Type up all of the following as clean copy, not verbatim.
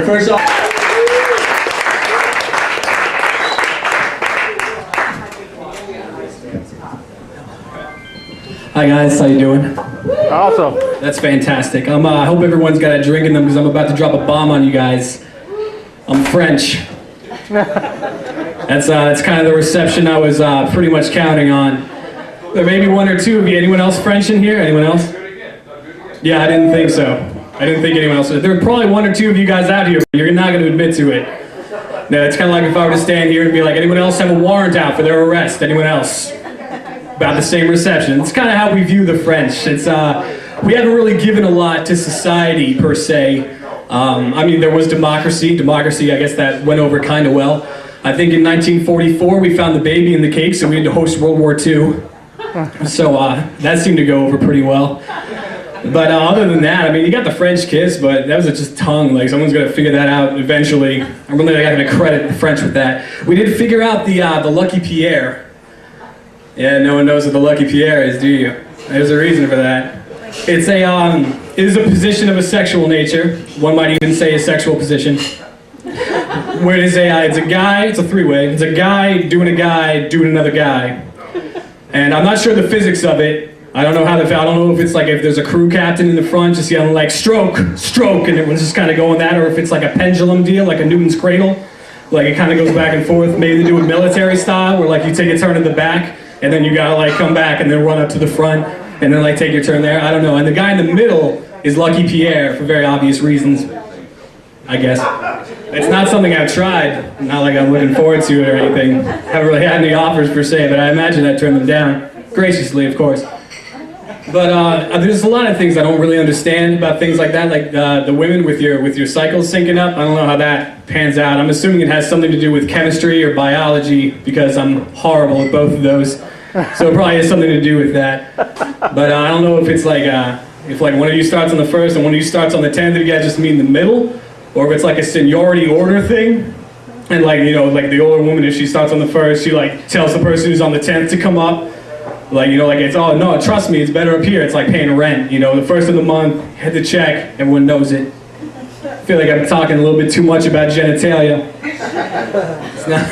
First off, hi guys, how you doing? Awesome. That's fantastic. I hope everyone's got a drink in them because I'm about to drop a bomb on you guys. I'm French. That's kind of the reception I was pretty much counting on. There may be one or two of you. Anyone else French in here? Anyone else? Yeah, I didn't think so. I didn't think anyone else. There are probably one or two of you guys out here, but you're not going to admit to it. No, it's kind of like if I were to stand here and be like, anyone else have a warrant out for their arrest? Anyone else? About the same reception. It's kind of how we view the French. It's we haven't really given a lot to society per se. I mean, there was democracy. Democracy, I guess that went over kind of well. I think in 1944 we found the baby in the cake, so we had to host World War II. So that seemed to go over pretty well. But other than that, I mean, you got the French kiss, but that was just tongue. Like, someone's gonna figure that out eventually. I'm really not gonna credit the French with that. We did figure out the Lucky Pierre. Yeah, no one knows what the Lucky Pierre is, do you? There's a reason for that. It's a it is a position of a sexual nature. One might even say a sexual position. Where it's a guy, it's a three-way. It's a guy doing another guy. And I'm not sure the physics of it. I don't know I don't know if it's like if there's a crew captain in the front just yelling like stroke, stroke, and everyone's just kind of going that, or if it's like a pendulum deal, like a Newton's cradle. Like it kind of goes back and forth. Maybe they do it military style, where like you take a turn in the back, and then you gotta like come back and then run up to the front, and then like take your turn there. I don't know. And the guy in the middle is Lucky Pierre for very obvious reasons, I guess. It's not something I've tried. Not like I'm looking forward to it or anything. Haven't really had any offers per se, but I imagine I'd turn them down. Graciously, of course. But there's a lot of things I don't really understand about things like that, like the women with your cycles syncing up. I don't know how that pans out. I'm assuming it has something to do with chemistry or biology because I'm horrible at both of those. So it probably has something to do with that. But I don't know if it's like if like one of you starts on the first and one of you starts on the 10th, if you guys just mean the middle, or if it's like a seniority order thing. And like, you know, like the older woman, if she starts on the first, she like tells the person who's on the 10th to come up. Like, you know, like it's, oh no, trust me, it's better up here. It's like paying rent, you know, the first of the month, hit the check, everyone knows it. I feel like I'm talking a little bit too much about genitalia. It's not,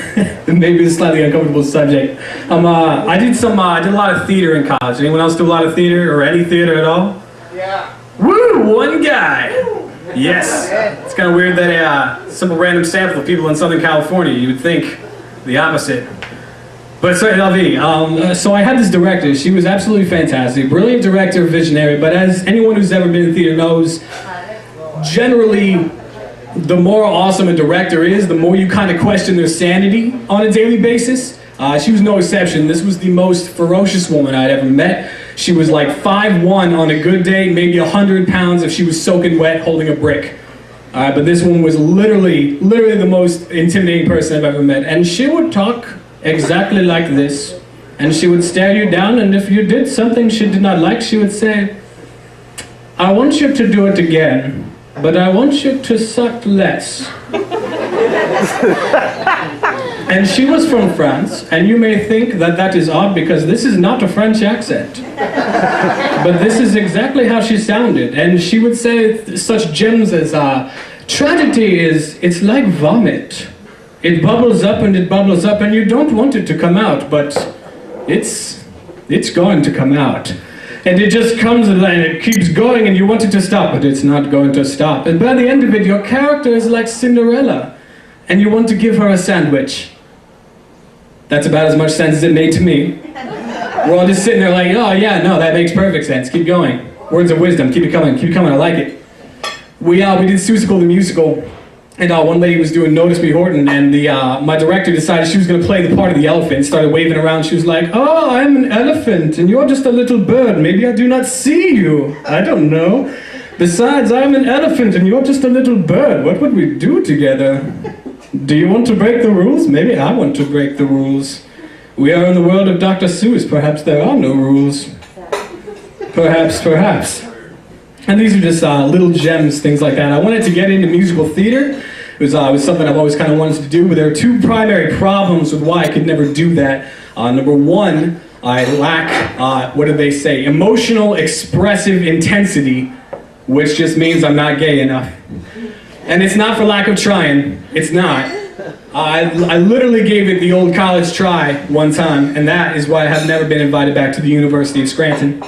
maybe it's a slightly uncomfortable subject. I did a lot of theater in college. Anyone else do a lot of theater or any theater at all? Yeah. Woo, one guy. Yes. It's kind of weird that a simple random sample of people in Southern California, you would think the opposite. But sorry, LV, so I had this director. She was absolutely fantastic. Brilliant director, visionary, but as anyone who's ever been in theater knows, generally, the more awesome a director is, the more you kind of question their sanity on a daily basis. She was no exception. This was the most ferocious woman I'd ever met. She was like 5'1" on a good day, maybe 100 pounds if she was soaking wet holding a brick. But this woman was literally the most intimidating person I've ever met. And she would talk exactly like this, and she would stare you down, and if you did something she did not like, she would say, I want you to do it again, but I want you to suck less. And she was from France, and you may think that that is odd because this is not a French accent. But this is exactly how she sounded, and she would say such gems as, tragedy is, it's like vomit. It bubbles up and it bubbles up and you don't want it to come out, but it's going to come out. And it just comes and it keeps going and you want it to stop, but it's not going to stop. And by the end of it, your character is like Cinderella, and you want to give her a sandwich. That's about as much sense as it made to me. We're all just sitting there like, oh yeah, no, that makes perfect sense. Keep going. Words of wisdom, keep it coming, I like it. We did Seussical the musical. And one lady was doing Notice Me Horton, and my director decided she was going to play the part of the elephant, started waving around. She was like, oh, I'm an elephant, and you're just a little bird. Maybe I do not see you. I don't know. Besides, I'm an elephant, and you're just a little bird. What would we do together? Do you want to break the rules? Maybe I want to break the rules. We are in the world of Dr. Seuss. Perhaps there are no rules. Perhaps. And these are just little gems, things like that. I wanted to get into musical theater. It was something I've always kind of wanted to do, but there are two primary problems with why I could never do that. Number one, I lack, what do they say, emotional expressive intensity, which just means I'm not gay enough. And it's not for lack of trying. It's not. I literally gave it the old college try one time, and that is why I have never been invited back to the University of Scranton.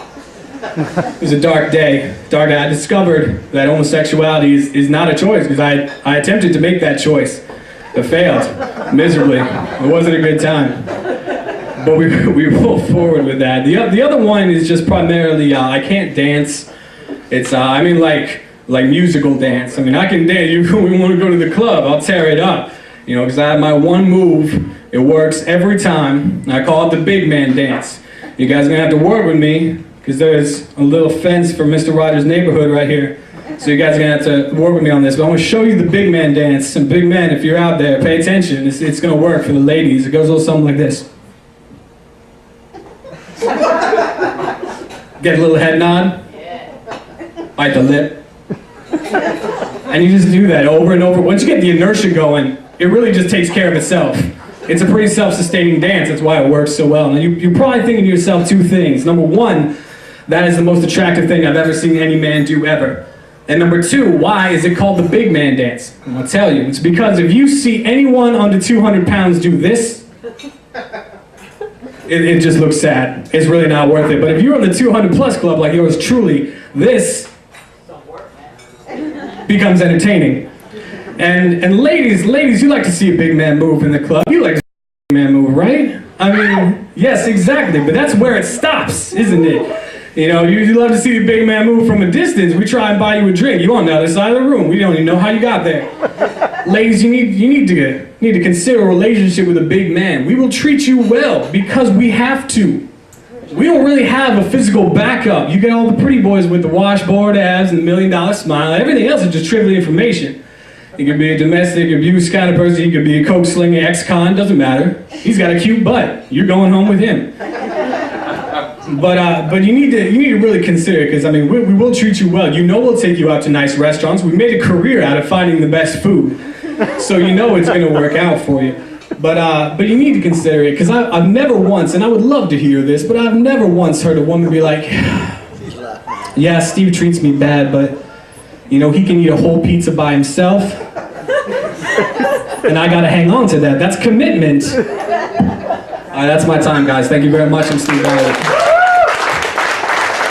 It was a dark day. I discovered that homosexuality is not a choice, because I attempted to make that choice. I failed miserably. It wasn't a good time. But we rolled forward with that. The other one is just primarily, I can't dance. It's, I mean like musical dance. I mean, I can dance. We want to go to the club, I'll tear it up. You know, because I have my one move. It works every time. I call it the big man dance. You guys are going to have to work with me, because there's a little fence for Mr. Rogers' neighborhood right here. So you guys are going to have to work with me on this. But I'm going to show you the big man dance. And big men, if you're out there, pay attention. It's going to work for the ladies. It goes a little something like this. Get a little head nod. Bite the lip. And you just do that over and over. Once you get the inertia going, it really just takes care of itself. It's a pretty self-sustaining dance. That's why it works so well. Now you're probably thinking to yourself two things. Number one, that is the most attractive thing I've ever seen any man do ever. And number two, why is it called the big man dance? And I'll tell you, it's because if you see anyone under 200 pounds do this, it just looks sad. It's really not worth it. But if you're on the 200 plus club like yours truly, this becomes entertaining. And ladies, you like to see a big man move in the club. You like to see a big man move, right? I mean, yes, exactly. But that's where it stops, isn't it? You know, you love to see the big man move from a distance. We try and buy you a drink. You're on the other side of the room. We don't even know how you got there. Ladies, you need to consider a relationship with a big man. We will treat you well because we have to. We don't really have a physical backup. You get all the pretty boys with the washboard abs and the $1 million smile. Everything else is just trivial information. You could be a domestic abuse kind of person. You could be a coke slinging ex-con. Doesn't matter. He's got a cute butt. You're going home with him. But you need to really consider it, because I mean we will treat you well. You know we'll take you out to nice restaurants. We made a career out of finding the best food, so you know it's going to work out for you. But you need to consider it, because I've never once, and I would love to hear this, but I've never once heard a woman be like, yeah, Steve treats me bad, but you know, he can eat a whole pizza by himself, and I gotta hang on to that. That's commitment. All right, that's my time, guys. Thank you very much. I'm Steve Balliet.